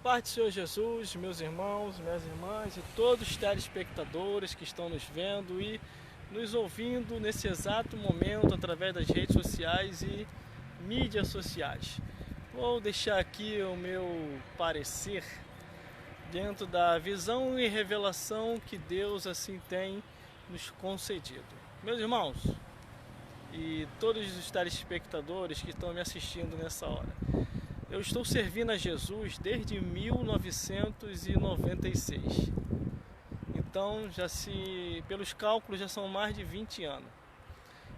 Paz do Senhor Jesus, meus irmãos, minhas irmãs e todos os telespectadores que estão nos vendo e nos ouvindo nesse exato momento através das redes sociais e mídias sociais. Vou deixar aqui o meu parecer dentro da visão e revelação que Deus assim tem nos concedido. Meus irmãos e todos os telespectadores que estão me assistindo nessa hora, eu estou servindo a Jesus desde 1996. Então, pelos cálculos, já são mais de 20 anos.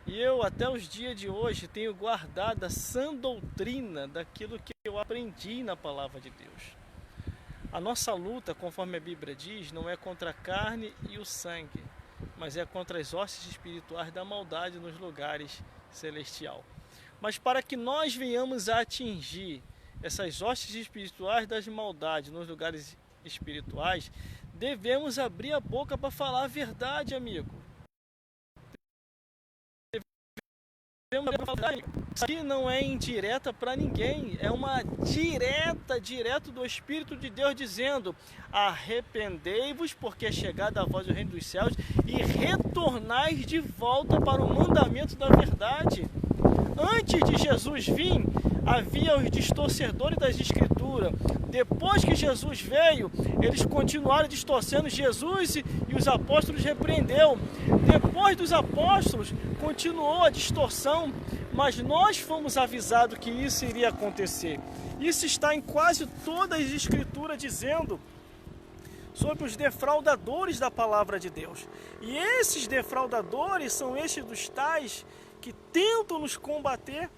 E eu, até os dias de hoje, tenho guardado a sã doutrina daquilo que eu aprendi na Palavra de Deus. A nossa luta, conforme a Bíblia diz, não é contra a carne e o sangue, mas é contra as hostes espirituais da maldade nos lugares celestiais. Mas para que nós venhamos a atingir essas hostes espirituais das maldades nos lugares espirituais, devemos abrir a boca para falar a verdade, amigo. Devemos falar a verdade. Isso aqui não é indireta para ninguém, é uma direto do Espírito de Deus dizendo: arrependei-vos, porque é chegada a voz do reino dos céus, e retornais de volta para o mandamento da verdade. Antes de Jesus vir, havia os distorcedores das Escrituras. Depois que Jesus veio, eles continuaram distorcendo Jesus e os apóstolos repreendeu. Depois dos apóstolos, continuou a distorção, mas nós fomos avisados que isso iria acontecer. Isso está em quase todas as Escrituras dizendo sobre os defraudadores da palavra de Deus. E esses defraudadores são estes dos tais que tentam nos combater,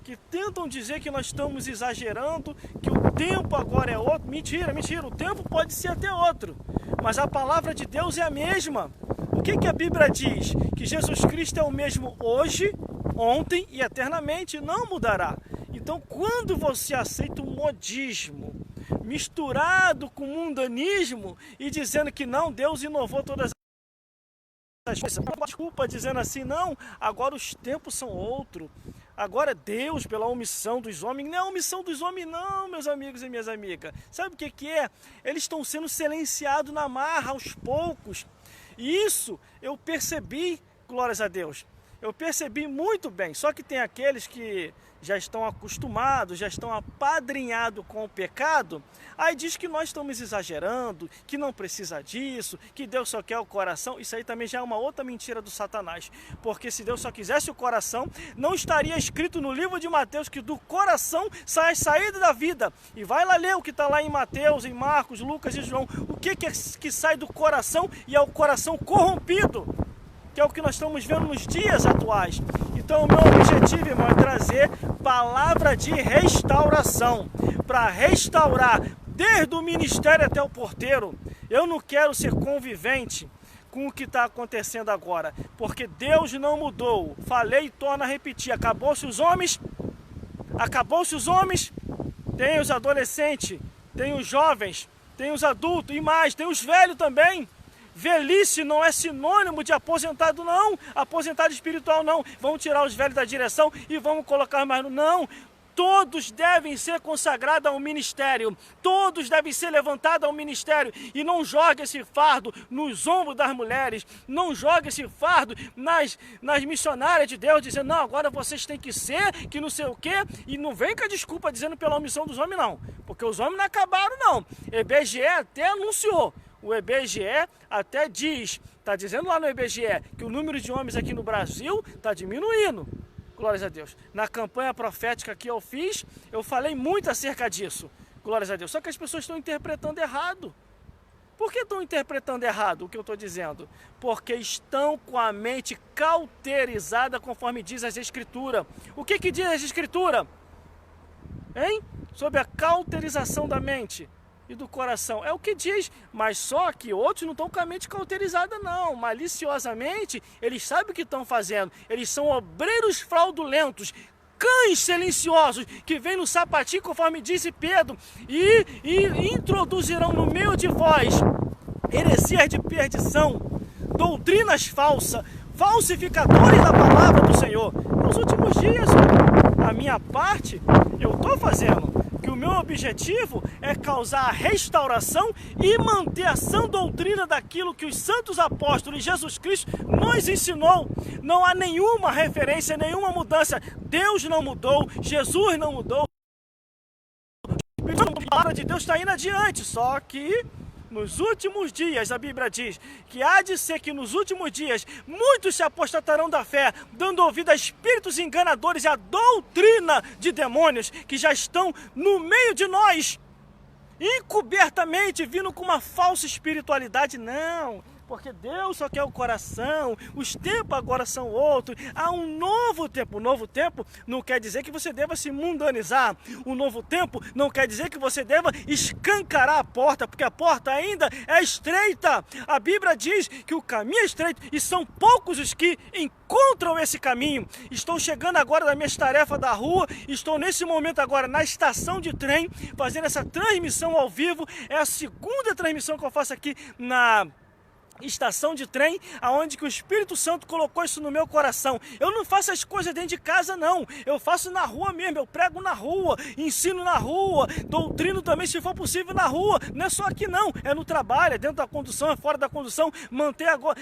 que tentam dizer que nós estamos exagerando, que o tempo agora é outro. Mentira, o tempo pode ser até outro, mas a palavra de Deus é a mesma. O que a Bíblia diz? Que Jesus Cristo é o mesmo hoje, ontem e eternamente, não mudará. Então, quando você aceita o modismo misturado com o mundanismo e dizendo que não, Deus inovou todas as coisas, desculpa, dizendo assim, não, agora os tempos são outros. Agora Deus, pela omissão dos homens, não é a omissão dos homens não, meus amigos e minhas amigas. Sabe o que é? Eles estão sendo silenciados na marra aos poucos. E isso eu percebi, glórias a Deus. Eu percebi muito bem, só que tem aqueles que já estão acostumados, já estão apadrinhados com o pecado, aí diz que nós estamos exagerando, que não precisa disso, que Deus só quer o coração. Isso aí também já é uma outra mentira do Satanás, porque se Deus só quisesse o coração, não estaria escrito no livro de Mateus que do coração sai a saída da vida. E vai lá ler o que está lá em Mateus, em Marcos, Lucas e João, o que sai do coração, e é o coração corrompido, que é o que nós estamos vendo nos dias atuais. Então o meu objetivo, irmão, é trazer palavra de restauração, para restaurar desde o ministério até o porteiro. Eu não quero ser convivente com o que está acontecendo agora, porque Deus não mudou. Falei e torno a repetir, acabou-se os homens, tem os adolescentes, tem os jovens, tem os adultos e mais, tem os velhos também. Velhice não é sinônimo de aposentado, não. Aposentado espiritual, não. Vamos tirar os velhos da direção e vamos colocar mais no... Não. Todos devem ser consagrados ao ministério. Todos devem ser levantados ao ministério. E não jogue esse fardo nos ombros das mulheres. Não jogue esse fardo nas missionárias de Deus, dizendo, não, agora vocês têm que ser, que não sei o quê. E não vem com a desculpa dizendo pela omissão dos homens, não. Porque os homens não acabaram, não. IBGE até anunciou. O IBGE até diz, está dizendo lá no IBGE, que o número de homens aqui no Brasil está diminuindo. Glórias a Deus. Na campanha profética que eu fiz, eu falei muito acerca disso. Glórias a Deus. Só que as pessoas estão interpretando errado. Por que estão interpretando errado o que eu estou dizendo? Porque estão com a mente cauterizada conforme diz as Escrituras. O que diz as Escrituras? Hein? Sobre a cauterização da mente e do coração, é o que diz, mas só que outros não estão com a mente cauterizada não, maliciosamente, eles sabem o que estão fazendo, eles são obreiros fraudulentos, cães silenciosos, que vêm no sapatinho, conforme disse Pedro, e introduzirão no meio de vós heresias de perdição, doutrinas falsas, falsificadores da palavra do Senhor. Nos últimos dias, a minha parte, eu estou fazendo. que o meu objetivo é causar a restauração e manter a sã doutrina daquilo que os santos apóstolos e Jesus Cristo nos ensinou. Não há nenhuma referência, nenhuma mudança. Deus não mudou, Jesus não mudou. A palavra de Deus está indo adiante, só que nos últimos dias, a Bíblia diz que há de ser que nos últimos dias muitos se apostatarão da fé, dando ouvido a espíritos enganadores e a doutrina de demônios que já estão no meio de nós, encobertamente vindo com uma falsa espiritualidade. Não, porque Deus só quer o coração, os tempos agora são outros, há um novo tempo. O novo tempo não quer dizer que você deva se mundanizar, o novo tempo não quer dizer que você deva escancarar a porta, porque a porta ainda é estreita. A Bíblia diz que o caminho é estreito e são poucos os que encontram esse caminho. Estou chegando agora das minhas tarefas da rua, estou nesse momento agora na estação de trem, fazendo essa transmissão ao vivo. É a segunda transmissão que eu faço aqui na estação de trem, aonde que o Espírito Santo colocou isso no meu coração. Eu não faço as coisas dentro de casa, não. Eu faço na rua mesmo, eu prego na rua, ensino na rua, doutrino também, se for possível, na rua. Não é só aqui, não. É no trabalho, é dentro da condução, é fora da condução. Manter agora,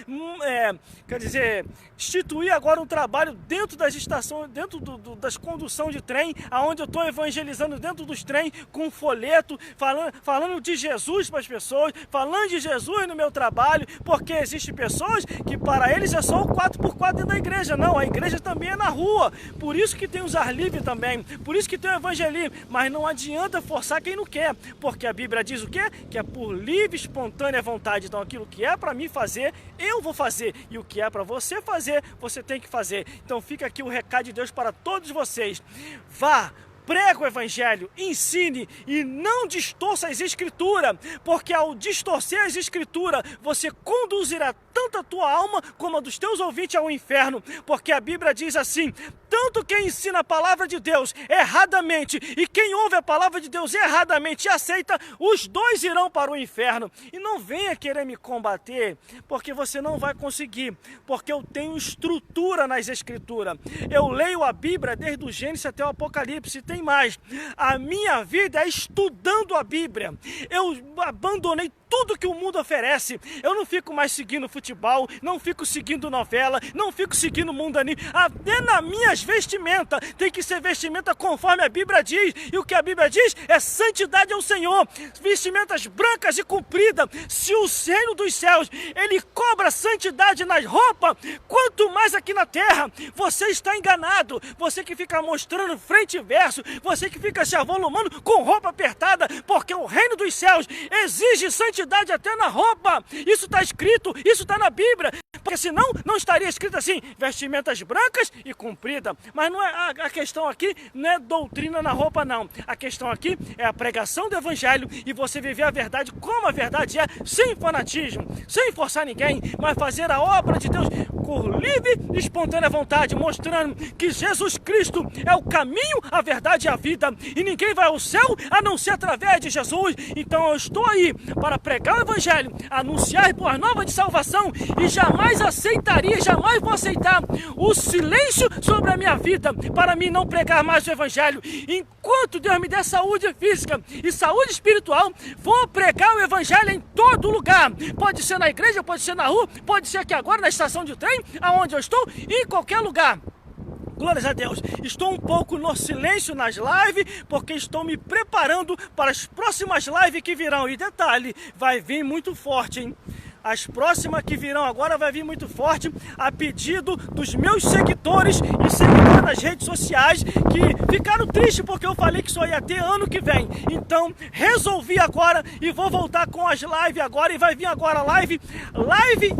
instituir agora um trabalho dentro das estações, dentro das condução de trem, aonde eu estou evangelizando dentro dos trens, com um folheto, falando de Jesus para as pessoas, falando de Jesus no meu trabalho, porque existem pessoas que para eles é só o 4x4 dentro da igreja. Não, a igreja também é na rua. Por isso que tem os ar livre também. Por isso que tem o evangelismo. Mas não adianta forçar quem não quer. Porque a Bíblia diz o quê? Que é por livre, espontânea vontade. Então aquilo que é para mim fazer, eu vou fazer. E o que é para você fazer, você tem que fazer. Então fica aqui o recado de Deus para todos vocês. Vá! Prega o evangelho, ensine e não distorça as escrituras, porque ao distorcer as escrituras, você conduzirá tanto a tua alma como a dos teus ouvintes ao inferno, porque a Bíblia diz assim: tanto quem ensina a palavra de Deus erradamente e quem ouve a palavra de Deus erradamente e aceita, os dois irão para o inferno. E não venha querer me combater, porque você não vai conseguir, porque eu tenho estrutura nas escrituras. Eu leio a Bíblia desde o Gênesis até o Apocalipse. Tem mais, a minha vida é estudando a Bíblia. Eu abandonei tudo que o mundo oferece. Eu não fico mais seguindo futebol, não fico seguindo novela, não fico seguindo mundanismo. Até nas minhas vestimentas tem que ser vestimenta conforme a Bíblia diz. E o que a Bíblia diz é santidade ao Senhor. Vestimentas brancas e compridas. Se o reino dos céus, ele cobra santidade nas roupas, quanto mais aqui na terra. Você está enganado. Você que fica mostrando frente e verso, você que fica se avolumando com roupa apertada, porque o reino dos céus exige santidade até na roupa. Isso está escrito, isso está na Bíblia, porque senão não estaria escrito assim, vestimentas brancas e compridas. Mas não é, a questão aqui não é doutrina na roupa, não. A questão aqui é a pregação do evangelho e você viver a verdade como a verdade é, sem fanatismo, sem forçar ninguém, mas fazer a obra de Deus por livre e espontânea vontade, mostrando que Jesus Cristo é o caminho, a verdade e a vida, e ninguém vai ao céu a não ser através de Jesus. Então eu estou aí para pregar o evangelho, anunciar boas novas de salvação, e jamais aceitaria, jamais vou aceitar o silêncio sobre a minha vida para mim não pregar mais o evangelho. Enquanto Deus me der saúde física e saúde espiritual, vou pregar o evangelho em todo lugar. Pode ser na igreja, pode ser na rua, pode ser aqui agora na estação de trem, aonde eu estou, em qualquer lugar. Glórias a Deus. Estou um pouco no silêncio nas lives, porque estou me preparando para as próximas lives que virão. E detalhe, vai vir muito forte, hein? As próximas que virão agora vai vir muito forte, a pedido dos meus seguidores e seguidores das redes sociais, que ficaram tristes porque eu falei que só ia ter ano que vem. Então resolvi agora e vou voltar com as lives agora, e vai vir agora live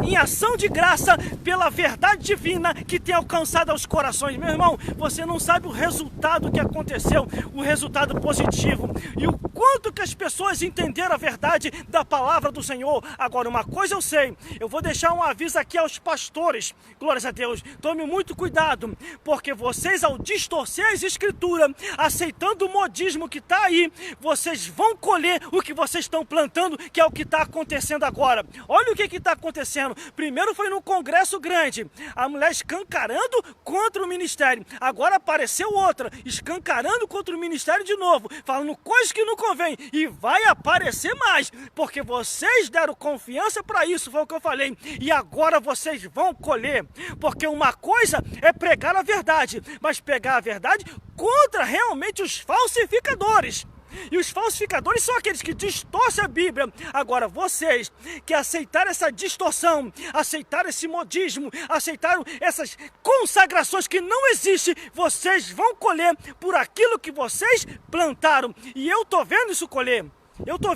em ação de graça pela verdade divina que tem alcançado aos corações. Meu irmão, você não sabe o resultado que aconteceu, o resultado positivo, e o quanto que as essas pessoas entenderam a verdade da palavra do Senhor. Agora, uma coisa eu sei, eu vou deixar um aviso aqui aos pastores, glórias a Deus, tome muito cuidado, porque vocês, ao distorcer as escrituras, aceitando o modismo que está aí, vocês vão colher o que vocês estão plantando, que é o que está acontecendo agora. Olha o que está acontecendo. Primeiro foi no Congresso Grande, a mulher escancarando contra o ministério. Agora apareceu outra, escancarando contra o ministério de novo, falando coisas que não convém. E vai aparecer mais, porque vocês deram confiança para isso, foi o que eu falei. E agora vocês vão colher, porque uma coisa é pregar a verdade, mas pegar a verdade contra realmente os falsificadores. E os falsificadores são aqueles que distorcem a Bíblia. Agora, vocês que aceitaram essa distorção, aceitaram esse modismo, aceitaram essas consagrações que não existem, vocês vão colher por aquilo que vocês plantaram. E eu tô vendo isso colher. Eu tô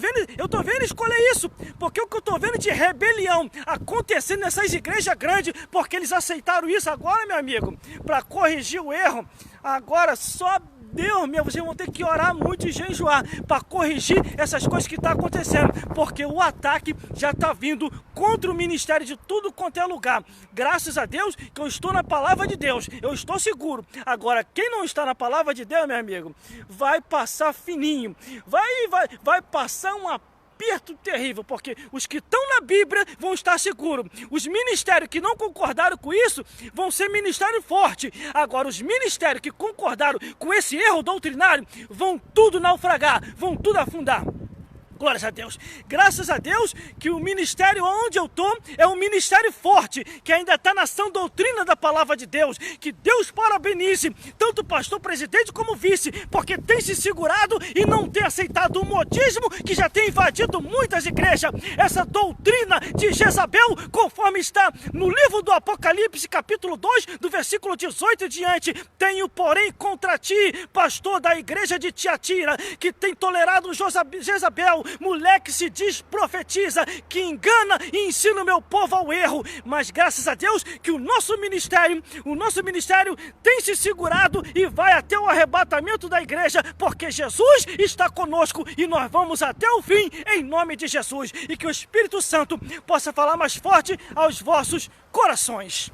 vendo escolher isso, porque o que eu tô vendo de rebelião acontecendo nessas igrejas grandes, porque eles aceitaram isso agora, meu amigo, para corrigir o erro. Agora só Deus meu, vocês vão ter que orar muito e jejuar para corrigir essas coisas que estão acontecendo, porque o ataque já está vindo contra o ministério de tudo quanto é lugar. Graças a Deus que eu estou na palavra de Deus, eu estou seguro. Agora, quem não está na palavra de Deus, meu amigo, vai passar fininho, vai passar um aperto terrível, porque os que estão na Bíblia vão estar seguros. Os ministérios que não concordaram com isso vão ser ministério forte. Agora, os ministérios que concordaram com esse erro doutrinário vão tudo naufragar, vão tudo afundar. Glórias a Deus. Graças a Deus que o ministério onde eu estou é um ministério forte, que ainda está na sã doutrina da palavra de Deus. Que Deus parabenize tanto o pastor presidente como o vice, porque tem se segurado e não tem aceitado o modismo que já tem invadido muitas igrejas. Essa doutrina de Jezabel, conforme está no livro do Apocalipse, capítulo 2, do versículo 18 em diante. Tenho, porém, contra ti, pastor da igreja de Tiatira, que tem tolerado Jezabel, mulher que se diz profetiza, que engana e ensina o meu povo ao erro. Mas graças a Deus que o nosso ministério tem se segurado e vai até o arrebatamento da igreja, porque Jesus está conosco e nós vamos até o fim em nome de Jesus. E que o Espírito Santo possa falar mais forte aos vossos corações.